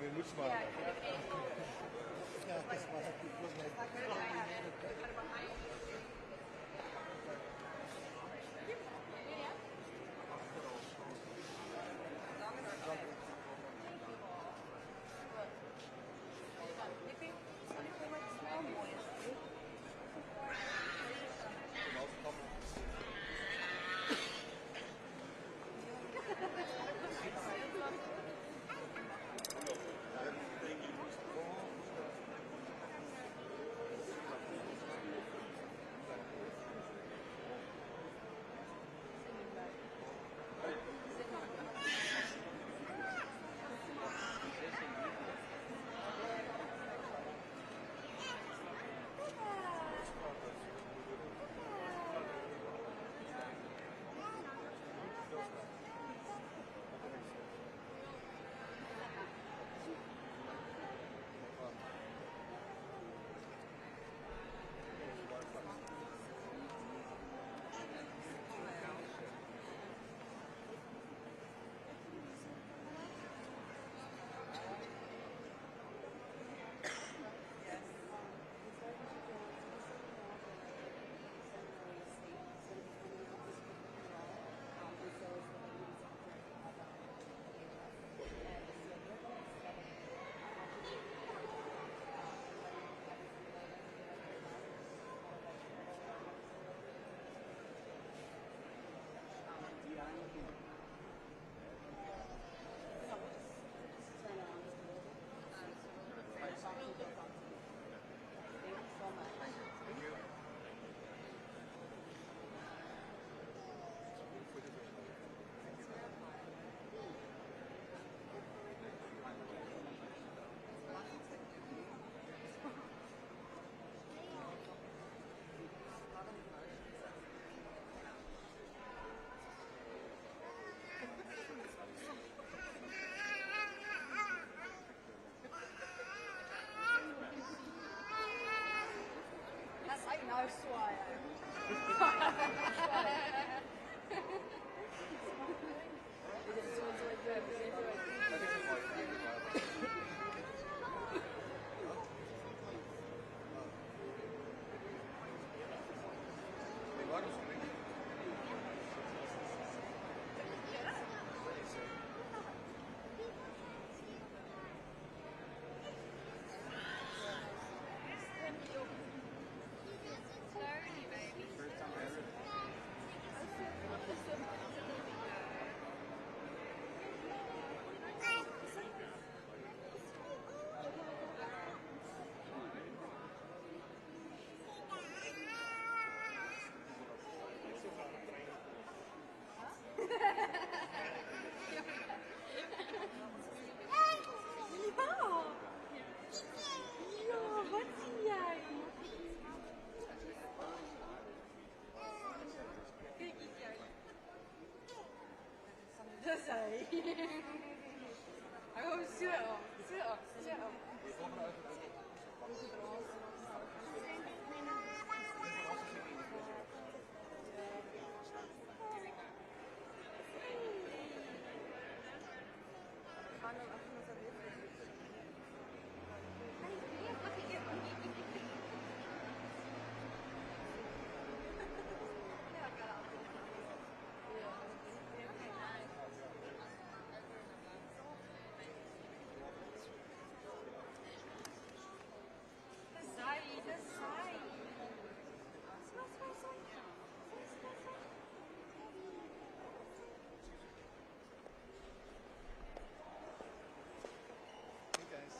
den moeten we maar.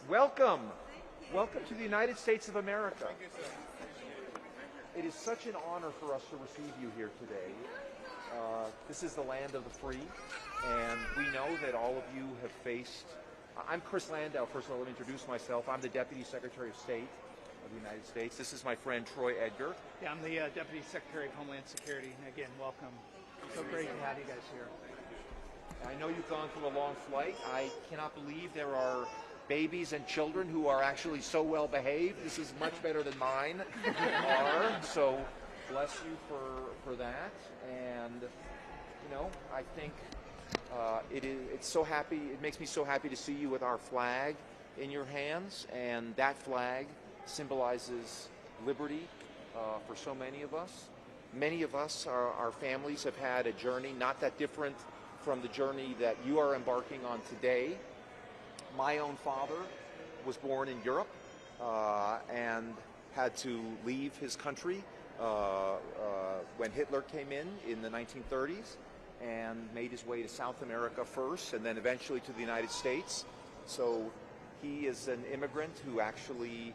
Welcome. Welcome to the United States of America. It is such an honor for us to receive you here today. This is the land of the free, and we know that all of you have faced... I'm Chris Landau. First of all, let me introduce myself. I'm the Deputy Secretary of State of the United States. This is my friend Troy Edgar. Yeah, I'm the Deputy Secretary of Homeland Security. And again, welcome. So great to have you guys here. I know you've gone through a long flight. I cannot believe there are babies and children who are actually so well behaved. This is much better than mine are. So bless you for that. And, you know, I think It's so happy. It makes me so happy to see you with our flag in your hands, and that flag symbolizes liberty for so many of us. Many of us, our families, have had a journey not that different from the journey that you are embarking on today. My own father was born in Europe and had to leave his country when Hitler came in the 1930s, and made his way to South America first and then eventually to the United States. So he is an immigrant who actually,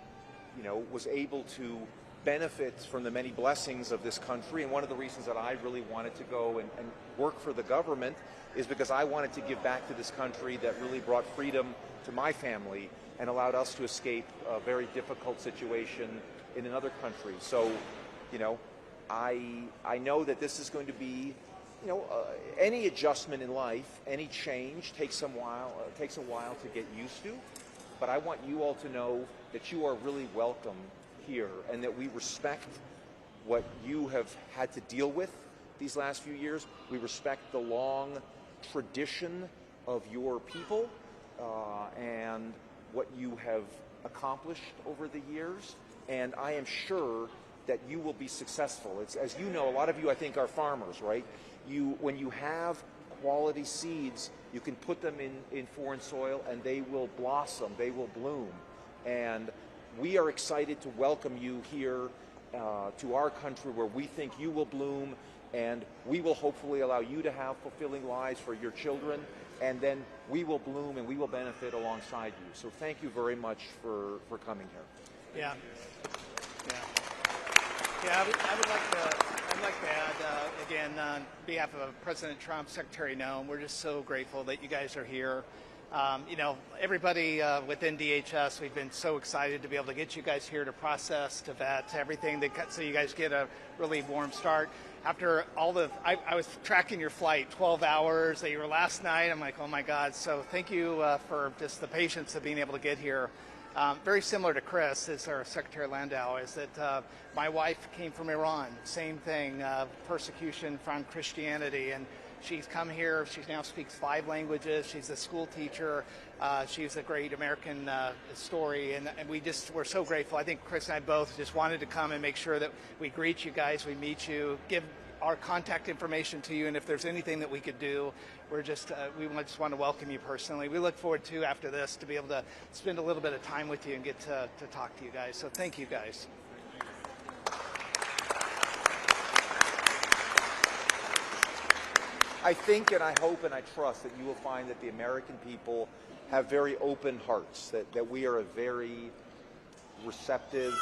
was able to benefit from the many blessings of this country. And one of the reasons that I really wanted to go and work for the government is because I wanted to give back to this country that really brought freedom to my family and allowed us to escape a very difficult situation in another country. So, I know that this is going to be, any adjustment in life, any change takes a while to get used to. But I want you all to know that you are really welcome here, and that we respect what you have had to deal with these last few years. We respect the long tradition of your people and what you have accomplished over the years. And I am sure that you will be successful. As you know, a lot of you, I think, are farmers, right? When you have quality seeds, you can put them in foreign soil and they will blossom, they will bloom. And we are excited to welcome you here to our country, where we think you will bloom, and we will hopefully allow you to have fulfilling lives for your children, and then we will bloom and we will benefit alongside you. So thank you very much for coming here. Yeah. Yeah, I'd like to add, again, on behalf of President Trump, Secretary Noem, we're just so grateful that you guys are here. Everybody within DHS, we've been so excited to be able to get you guys here to process, to vet, everything, so you guys get a really warm start. After all I was tracking your flight, 12 hours that you were last night. I'm like, oh my God. So thank you for just the patience of being able to get here. Very similar to Chris, is our Secretary Landau, is that my wife came from Iran. Same thing, persecution from Christianity. And she's come here. She now speaks 5 languages. She's a school teacher. She's a great American story. And we're so grateful. I think Chris and I both just wanted to come and make sure that we greet you guys, we meet you, give our contact information to you, and if there's anything that we could do, we just want to welcome you personally. We look forward to, after this, to be able to spend a little bit of time with you and get to talk to you guys. So thank you guys. I think, and I hope, and I trust that you will find that the American people have very open hearts, that we are a very receptive,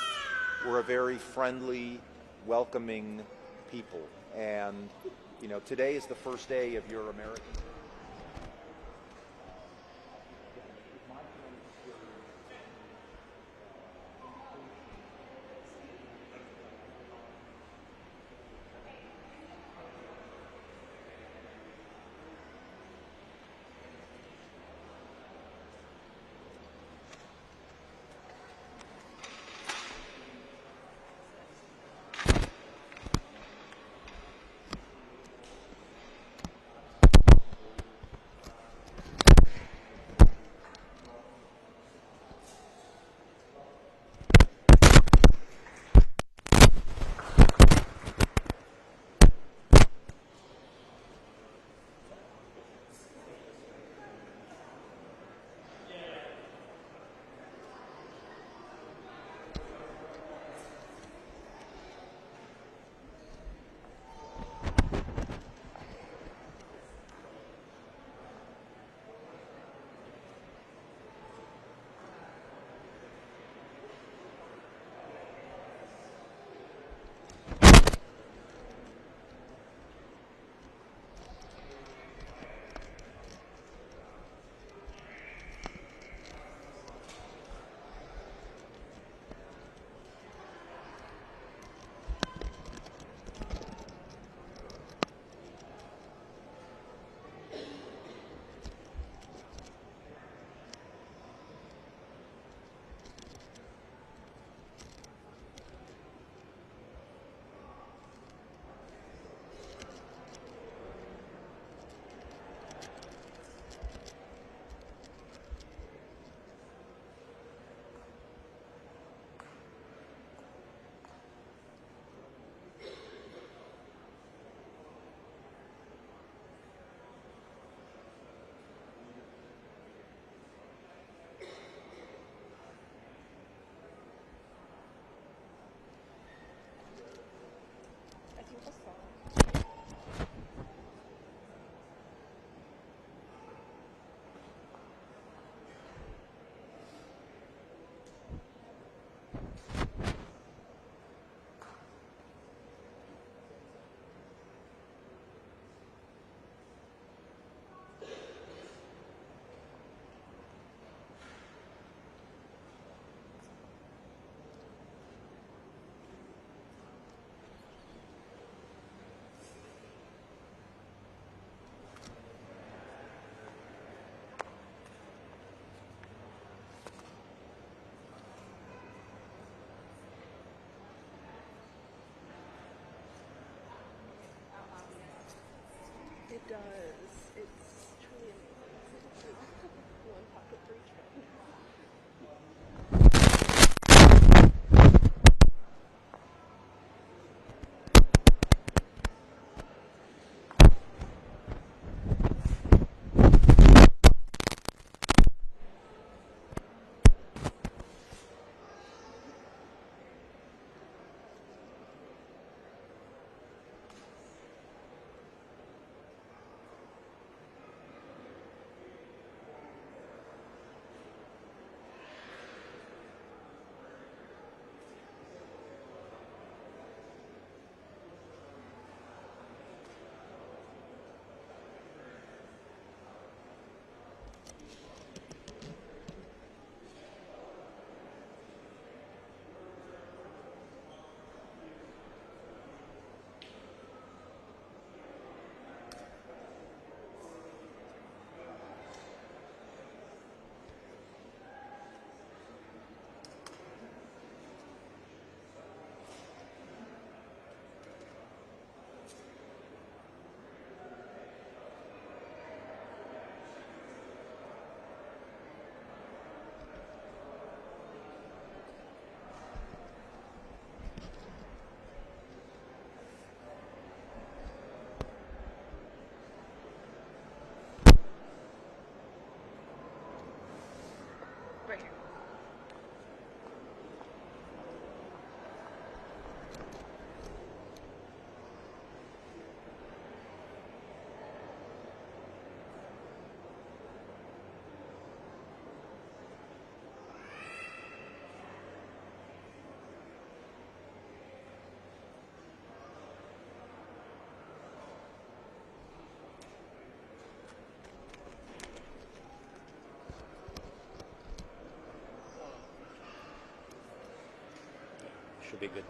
we're a very friendly, welcoming people. And, today is the first day of your American. does. It's truly amazing. One pocket for each one. Right here. Should be good.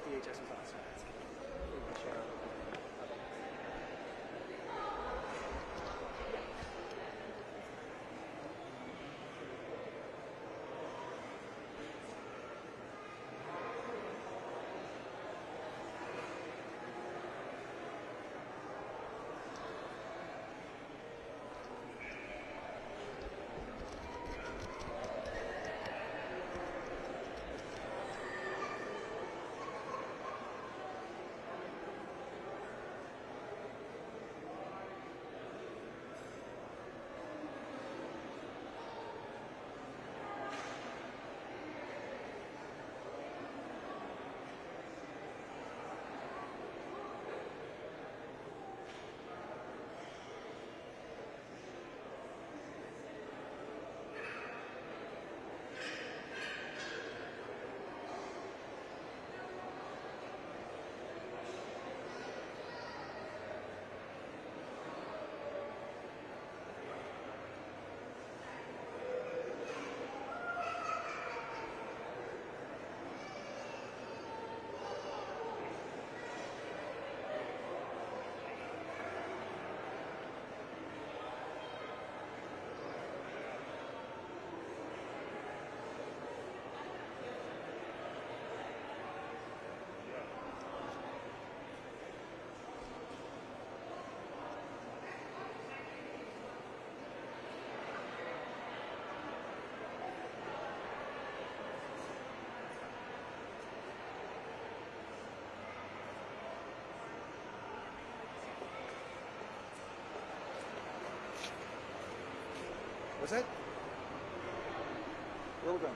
DHS was authorized. Was that? Where are we going?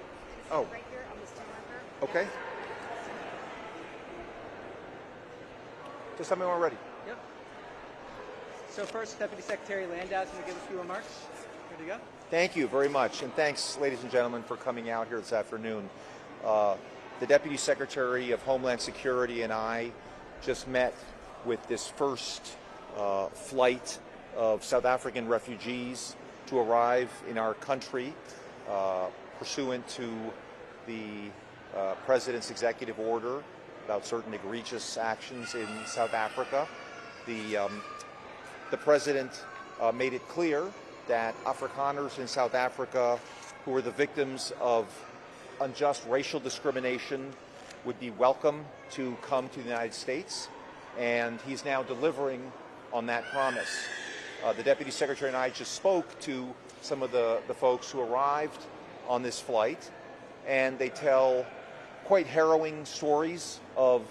Oh. Right here on the stone marker. Okay. Just tell me when we're ready. Yep. So first, Deputy Secretary Landau's going to give a few remarks. Here to go. Thank you very much, and thanks, ladies and gentlemen, for coming out here this afternoon. The Deputy Secretary of Homeland Security and I just met with this first flight of South African refugees to arrive in our country pursuant to the President's executive order about certain egregious actions in South Africa. The President made it clear that Afrikaners in South Africa who were the victims of unjust racial discrimination would be welcome to come to the United States, and he's now delivering on that promise. The Deputy Secretary and I just spoke to some of the folks who arrived on this flight, and they tell quite harrowing stories of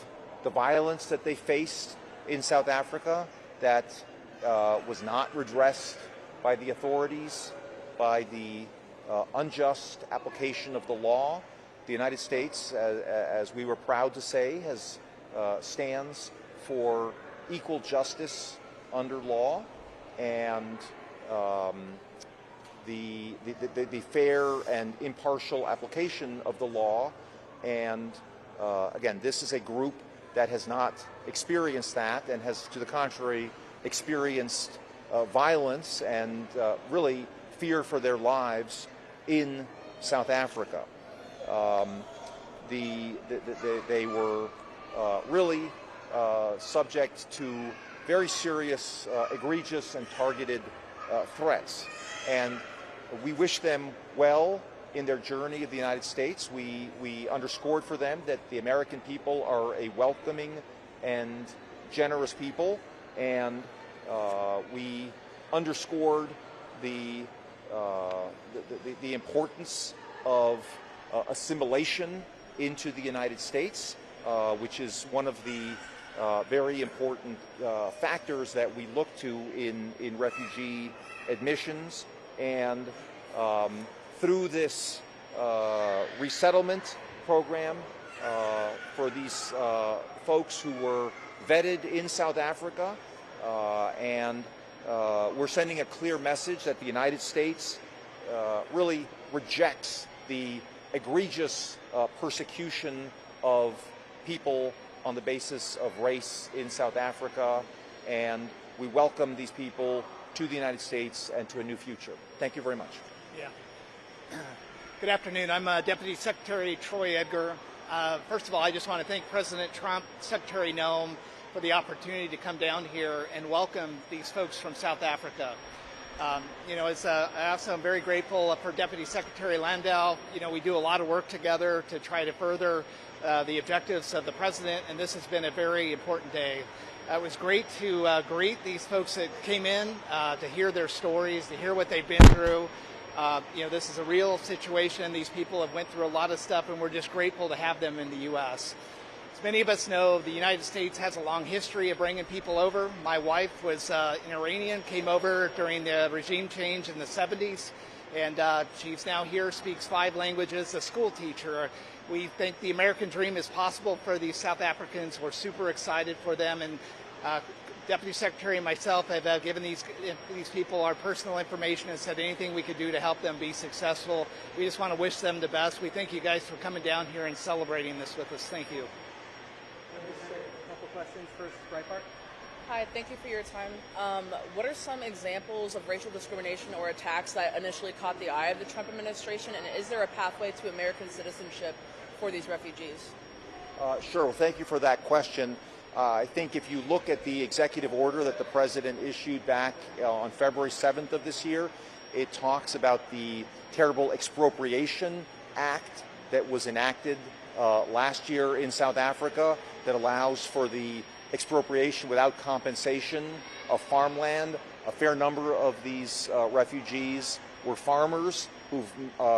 the violence that they faced in South Africa that was not redressed by the authorities, by the unjust application of the law. The United States, as we were proud to say, stands for equal justice under law, and the fair and impartial application of the law. And again, this is a group that has not experienced that and has, to the contrary, experienced violence and really fear for their lives in South Africa. They were really subject to very serious, egregious, and targeted threats. And we wish them well in their journey of the United States. We underscored for them that the American people are a welcoming and generous people, and we underscored the importance of assimilation into the United States, which is one of the very important factors that we look to in refugee admissions. And through this resettlement program for these folks who were vetted in South Africa, and we're sending a clear message that the United States really rejects the egregious persecution of people on the basis of race in South Africa, and we welcome these people to the United States and to a new future. Thank you very much. Yeah. Good afternoon. I'm Deputy Secretary Troy Edgar. First of all, I just want to thank President Trump, Secretary Noem, for the opportunity to come down here and welcome these folks from South Africa. I also am very grateful for Deputy Secretary Landau. We do a lot of work together to try to further the objectives of the president, and this has been a very important day. It was great to greet these folks that came in, to hear their stories, to hear what they've been through. This is a real situation. These people have went through a lot of stuff, and we're just grateful to have them in the U.S. As many of us know, the United States has a long history of bringing people over. My wife was an Iranian, came over during the regime change in the 70s, and she's now here, speaks 5 languages, a school teacher. We think the American dream is possible for these South Africans. We're super excited for them, and Deputy Secretary and myself have given these people our personal information and said anything we could do to help them be successful. We just want to wish them the best. We thank you guys for coming down here and celebrating this with us. Thank you. A couple questions. First, Breitbart. Hi, thank you for your time. What are some examples of racial discrimination or attacks that initially caught the eye of the Trump administration, and is there a pathway to American citizenship for these refugees? Sure. Well, thank you for that question. I think if you look at the executive order that the president issued back on February 7th of this year, it talks about the terrible expropriation act that was enacted last year in South Africa that allows for the expropriation without compensation of farmland. A fair number of these refugees were farmers who've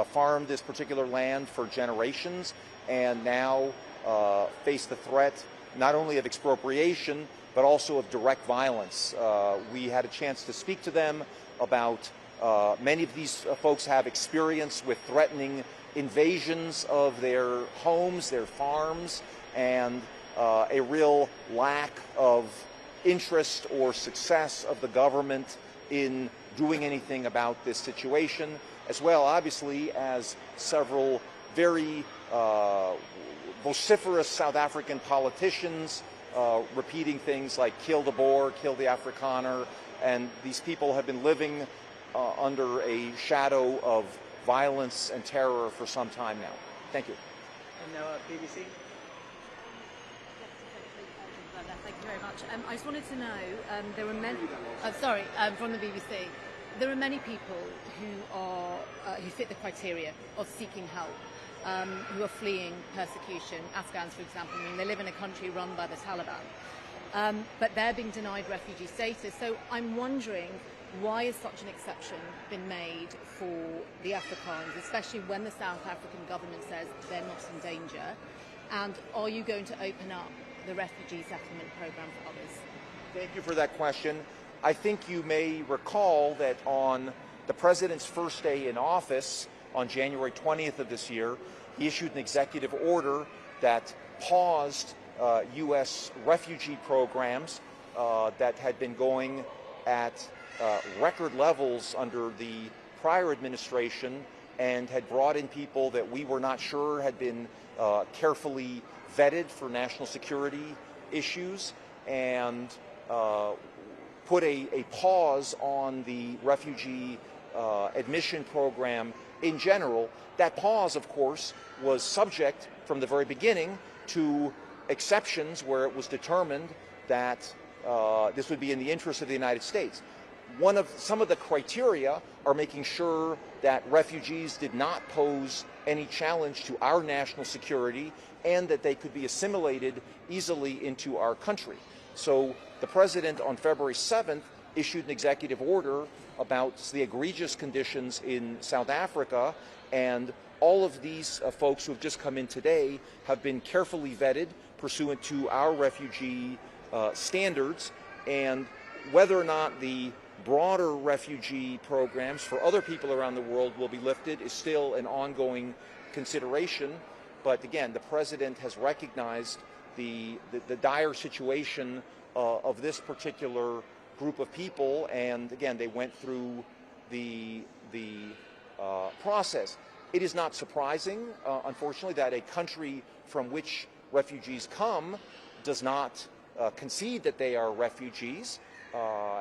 farmed this particular land for generations and now face the threat not only of expropriation but also of direct violence. We had a chance to speak to them about many of these folks have experience with threatening invasions of their homes, their farms, and a real lack of interest or success of the government in doing anything about this situation, as well, obviously, as several very vociferous South African politicians repeating things like kill the Boer, kill the Afrikaner, and these people have been living under a shadow of violence and terror for some time now. Thank you. And now BBC. Thank you very much. I just wanted to know, there were many, from the BBC, there are many people who fit the criteria of seeking help, who are fleeing persecution. Afghans, for example, they live in a country run by the Taliban, but they're being denied refugee status. So I'm wondering, why has such an exception been made for the Afrikaners, especially when the South African government says they're not in danger? And are you going to open up the refugee settlement program for others? Thank you for that question. I think you may recall that on the president's first day in office, on January 20th of this year, he issued an executive order that paused U.S. refugee programs that had been going at record levels under the prior administration and had brought in people that we were not sure had been carefully vetted for national security issues, and put a pause on the refugee admission program in general. That pause, of course, was subject from the very beginning to exceptions where it was determined that this would be in the interest of the United States. Some of the criteria are making sure that refugees did not pose any challenge to our national security and that they could be assimilated easily into our country. So the president on February 7th issued an executive order about the egregious conditions in South Africa, and all of these folks who have just come in today have been carefully vetted pursuant to our refugee standards, and whether or not the broader refugee programs for other people around the world will be lifted is still an ongoing consideration. But again, the president has recognized the dire situation of this particular group of people, and again, they went through the process. It is not surprising, unfortunately, that a country from which refugees come does not concede that they are refugees,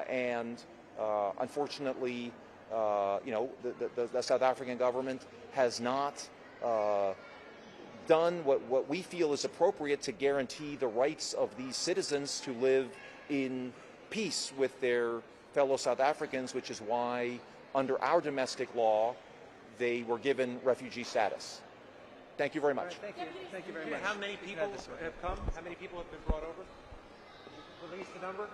and unfortunately, the South African government has not done what we feel is appropriate to guarantee the rights of these citizens to live in peace with their fellow South Africans, which is why, under our domestic law, they were given refugee status. Thank you very much. All right, thank you. Thank you very much. How many You can people have this one. have come? How many people have been brought over? Release the number.